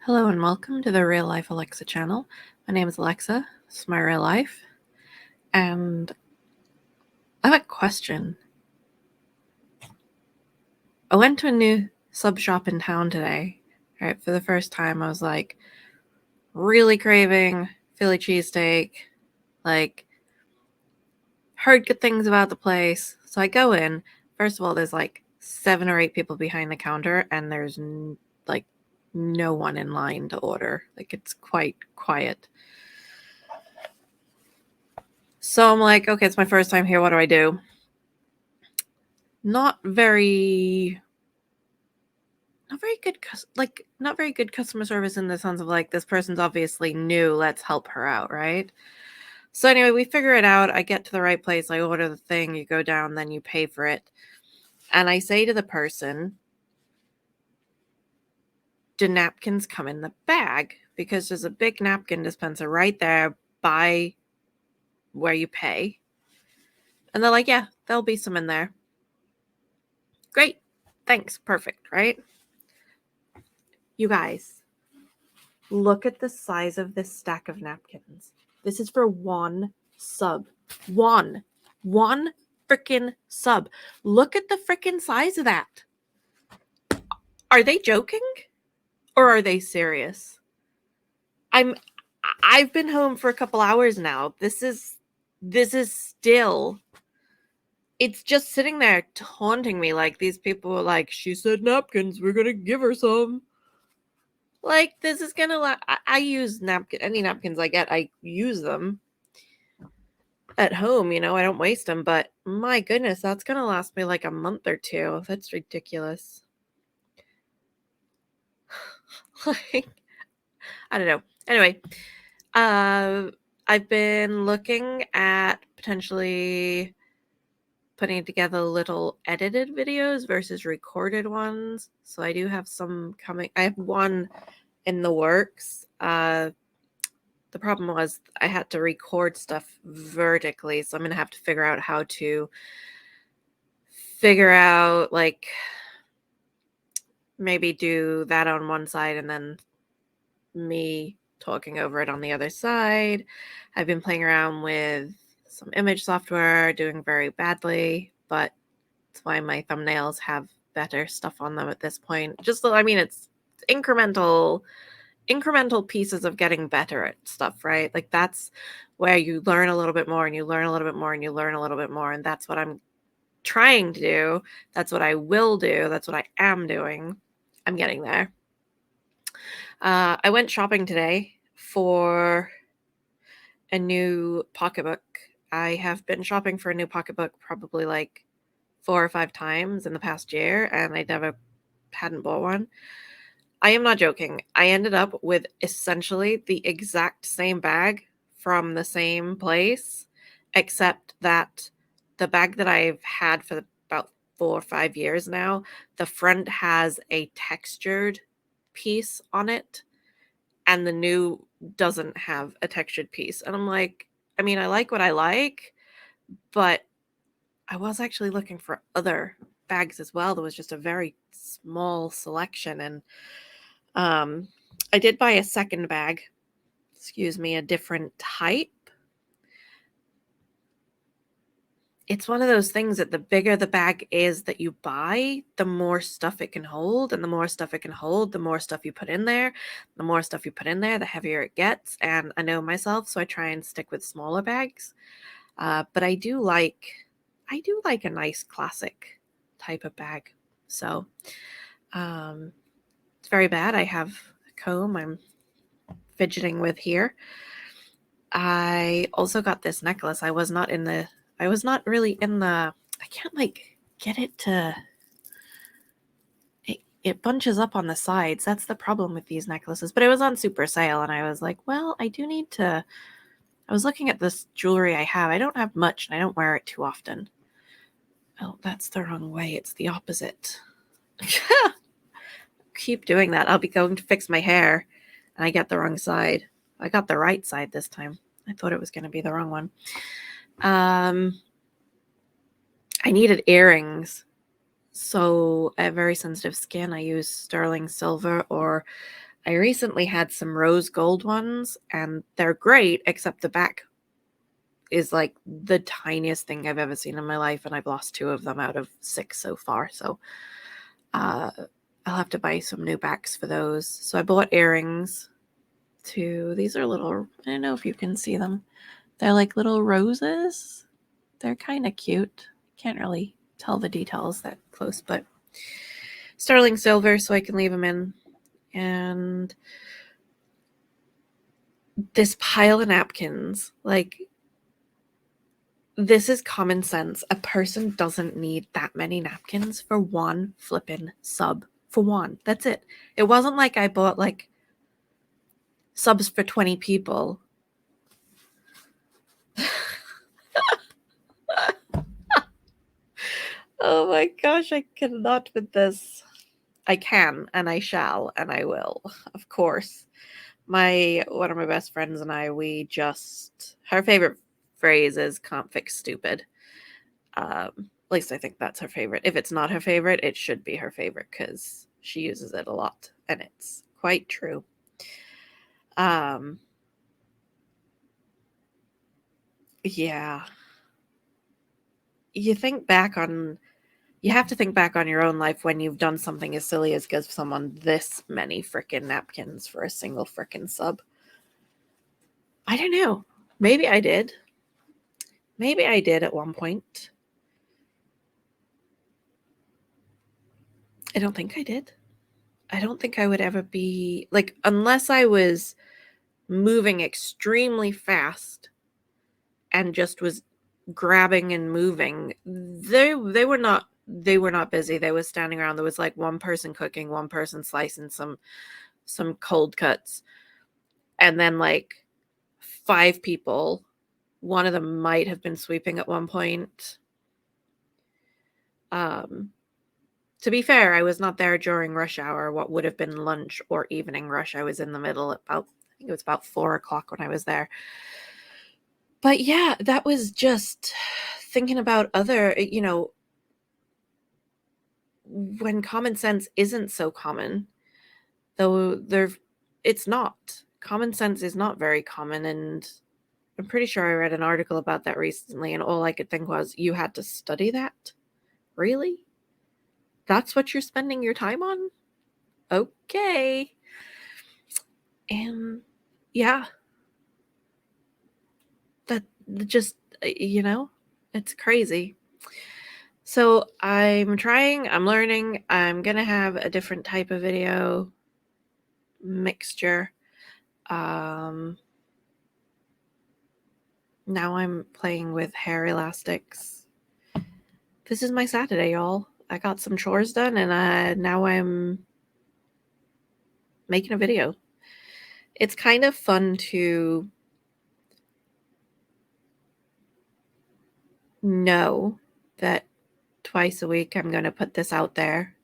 Hello and welcome to the Real Life Alexa channel. My name is Alexa. This is my real life. And I have a question. I went to a new sub shop in town today. Right, for the first time, I was like really craving Philly cheesesteak. Like, heard good things about the place. So I go in. First of all, there's like 7 or 8 people behind the counter, and there's like no one in line to order. Like, it's quite quiet. So I'm like, okay, it's my first time here. What do I do? Not very good customer service in the sense of like, this person's obviously new, let's help her out, right? So anyway, we figure it out. I get to the right place, I order the thing, you go down, then you pay for it. And I say to the person, do napkins come in the bag? Because there's a big napkin dispenser right there by where you pay. And they're like, yeah, there'll be some in there. Great. Thanks. Perfect, right? You guys, look at the size of this stack of napkins. This is for one sub. One freaking sub. Look at the freaking size of that. Are they joking? Or are they serious? I've been home for a couple hours now. This is still, it's just sitting there taunting me. Like, these people are like, she said napkins, we're gonna give her some. Like, this is gonna I use any napkins I get, I use them at home, I don't waste them, but my goodness, that's gonna last me like a month or two. That's ridiculous. Like, I don't know. Anyway, I've been looking at potentially putting together little edited videos versus recorded ones. So I do have some coming. I have one in the works. The problem was I had to record stuff vertically, so I'm going to have to figure out how to like, maybe do that on one side and then me talking over it on the other side. I've been playing around with some image software, doing very badly, but that's why my thumbnails have better stuff on them at this point. It's incremental pieces of getting better at stuff, right? Like, that's where you learn a little bit more and you learn a little bit more and you learn a little bit more. And that's what I'm trying to do. That's what I will do. That's what I am doing. I'm getting there. I went shopping today for a new pocketbook. I have been shopping for a new pocketbook probably like 4 or 5 times in the past year, and I hadn't bought one. I am not joking. I ended up with essentially the exact same bag from the same place, except that the bag that I've had for about 4 or 5 years now, the front has a textured piece on it, and the new doesn't have a textured piece. And I'm like, I like what I like, but I was actually looking for other bags as well. There was just a very small selection, and I did buy a second bag, a different type. It's one of those things that the bigger the bag is that you buy, the more stuff it can hold, and the more stuff it can hold, the more stuff you put in there. The more stuff you put in there, the heavier it gets. And I know myself, so I try and stick with smaller bags. But I do like a nice classic type of bag. So it's very bad. I have a comb I'm fidgeting with here. I also got this necklace. I was not really in the, I can't like get it to, it bunches up on the sides. That's the problem with these necklaces. But it was on super sale, and I was like, well, I was looking at this jewelry I have. I don't have much, and I don't wear it too often. Oh, that's the wrong way. It's the opposite. Keep doing that. I'll be going to fix my hair, and I get the wrong side. I got the right side this time. I thought it was going to be the wrong one. I needed earrings. So I have very sensitive skin. I use sterling silver or I recently had some rose gold ones, and they're great, except the back is like the tiniest thing I've ever seen in my life, and I've lost 2 of them out of 6 so far. So I'll have to buy some new backs for those. So I bought earrings too. These are little, I don't know if you can see them. They're like little roses. They're kind of cute. Can't really tell the details that close, but sterling silver, so I can leave them in. And this pile of napkins, like, this is common sense. A person doesn't need that many napkins for one flippin' sub. For one. That's it. It wasn't like I bought like subs for 20 people. Oh my gosh, I cannot with this. I can, and I shall, and I will, of course. One of my best friends and I, her favorite phrase is "can't fix stupid." At least I think that's her favorite. If it's not her favorite, it should be her favorite because she uses it a lot, and it's quite true. Yeah. You have to think back on your own life when you've done something as silly as give someone this many frickin' napkins for a single frickin' sub. I don't know. Maybe I did. Maybe I did at one point. I don't think I did. I don't think I would ever be like, unless I was moving extremely fast and just was grabbing and moving. They were not busy. They were standing around. There was like one person cooking, one person slicing some cold cuts, and then like 5 people. One of them might have been sweeping at one point. To be fair, I was not there during rush hour, what would have been lunch or evening rush. I was in the middle at I think it was about 4 o'clock when I was there. But yeah, that was just thinking about other, when common sense isn't so common, though it's not. Common sense is not very common, and I'm pretty sure I read an article about that recently, and all I could think was, you had to study that? Really? That's what you're spending your time on? Okay. And yeah, that just, it's crazy. So I'm learning. I'm going to have a different type of video mixture. Now I'm playing with hair elastics. This is my Saturday, y'all. I got some chores done, and now I'm making a video. It's kind of fun to know that twice a week I'm going to put this out there,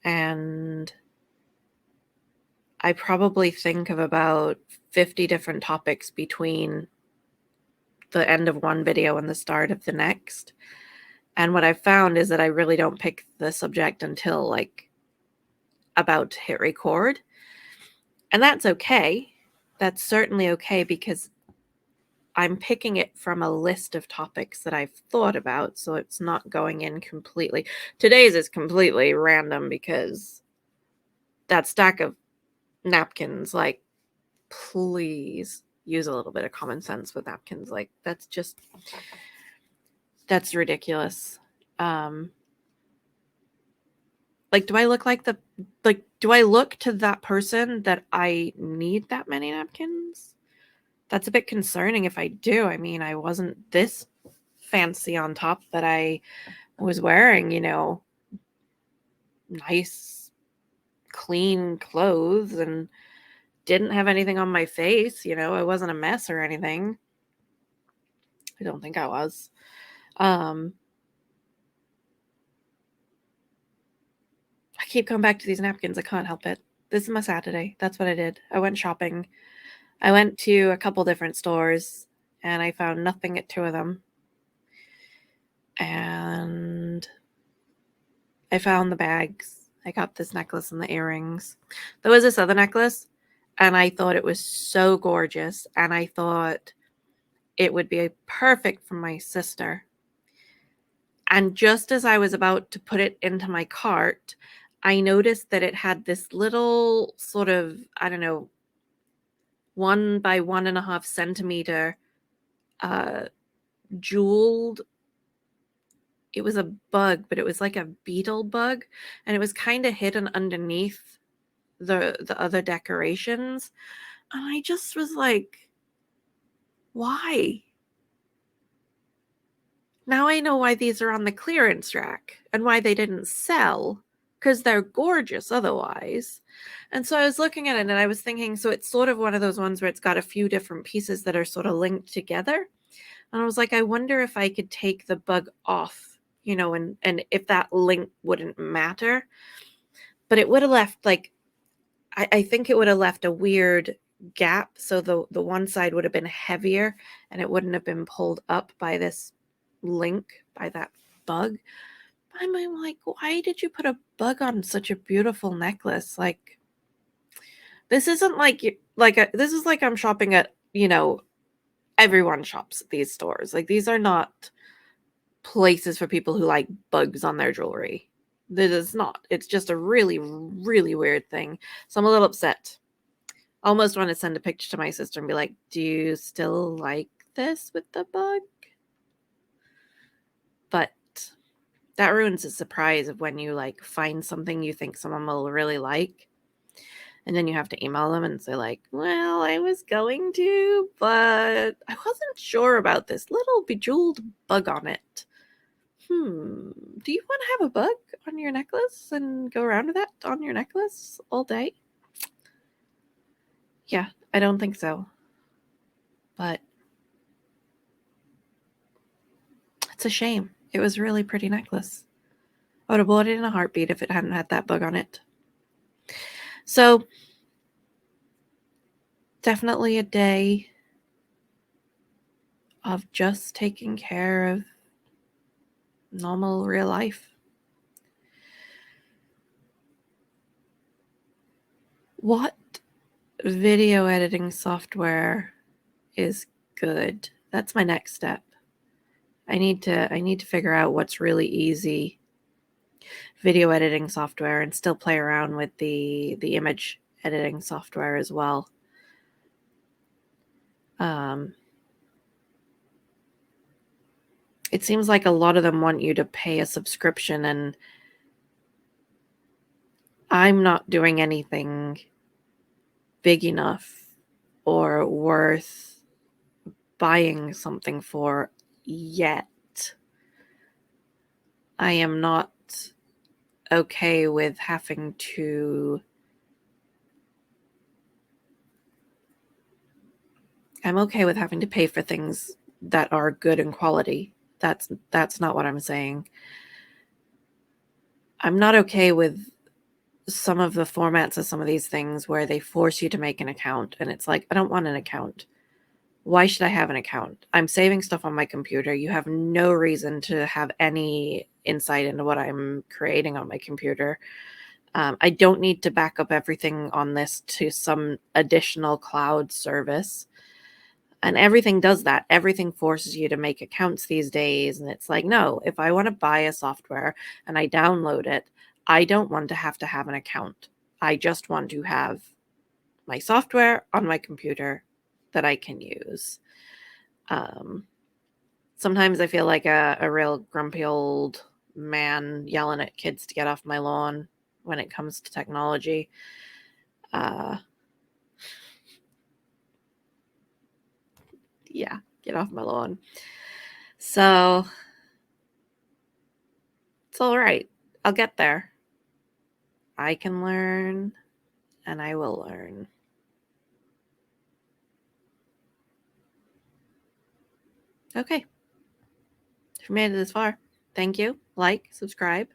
and I probably think of about 50 different topics between the end of one video and the start of the next. And what I've found is that I really don't pick the subject until like about to hit record. And that's okay. That's certainly okay, because I'm picking it from a list of topics that I've thought about. So it's not going in completely. Today's is completely random because that stack of napkins, like, please use a little bit of common sense with napkins. Like, that's ridiculous. Like, do I look to that person that I need that many napkins? That's a bit concerning if I do. I mean, I wasn't this fancy on top, but I was wearing, nice, clean clothes and didn't have anything on my face. I wasn't a mess or anything. I don't think I was. I keep coming back to these napkins. I can't help it. This is my Saturday. That's what I did. I went shopping. I went to a couple different stores, and I found nothing at 2 of them. And I found the bags. I got this necklace and the earrings. There was this other necklace, and I thought it was so gorgeous, and I thought it would be perfect for my sister. And just as I was about to put it into my cart, I noticed that it had this little sort of, I don't know, 1 by 1.5 centimeter jeweled. It was a bug, but it was like a beetle bug, and it was kind of hidden underneath the other decorations. And I just was like, why? Now I know why these are on the clearance rack and why they didn't sell, because they're gorgeous otherwise. And so I was looking at it and I was thinking, so it's sort of one of those ones where it's got a few different pieces that are sort of linked together. And I was like, I wonder if I could take the bug off, and if that link wouldn't matter. But it would have left like, I think it would have left a weird gap. So the one side would have been heavier and it wouldn't have been pulled up by this link, by that bug. I'm like, why did you put a bug on such a beautiful necklace? Like, this isn't this is like I'm shopping at, everyone shops at these stores. Like, these are not places for people who like bugs on their jewelry. That is not. It's just a really, really weird thing. So I'm a little upset. Almost want to send a picture to my sister and be like, do you still like this with the bug? But that ruins the surprise of when you like find something you think someone will really like. And then you have to email them and say like, well, I was going to, but I wasn't sure about this little bejeweled bug on it. Do you want to have a bug on your necklace and go around with that on your necklace all day? Yeah, I don't think so. But it's a shame. It was a really pretty necklace. I would have bought it in a heartbeat if it hadn't had that bug on it. So, definitely a day of just taking care of normal real life. What video editing software is good? That's my next step. I need to figure out what's really easy video editing software and still play around with the image editing software as well. It seems like a lot of them want you to pay a subscription, and I'm not doing anything big enough or worth buying something for yet. I am not okay with having to. I'm okay with having to pay for things that are good in quality. That's not what I'm saying. I'm not okay with some of the formats of some of these things where they force you to make an account, and it's like, I don't want an account. Why should I have an account? I'm saving stuff on my computer. You have no reason to have any insight into what I'm creating on my computer. I don't need to back up everything on this to some additional cloud service. And everything does that. Everything forces you to make accounts these days. And it's like, no, if I want to buy a software and I download it, I don't want to have an account. I just want to have my software on my computer that I can use. Sometimes I feel like a real grumpy old man yelling at kids to get off my lawn when it comes to technology. Yeah, get off my lawn. So it's all right. I'll get there. I can learn, and I will learn. Okay. If you made it this far, thank you. Like, subscribe.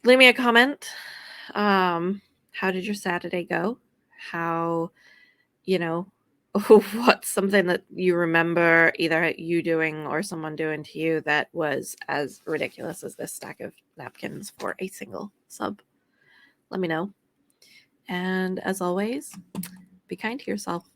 Leave me a comment. How did your Saturday go? How, what's something that you remember either you doing or someone doing to you that was as ridiculous as this stack of napkins for a single sub? Let me know. And as always, be kind to yourself.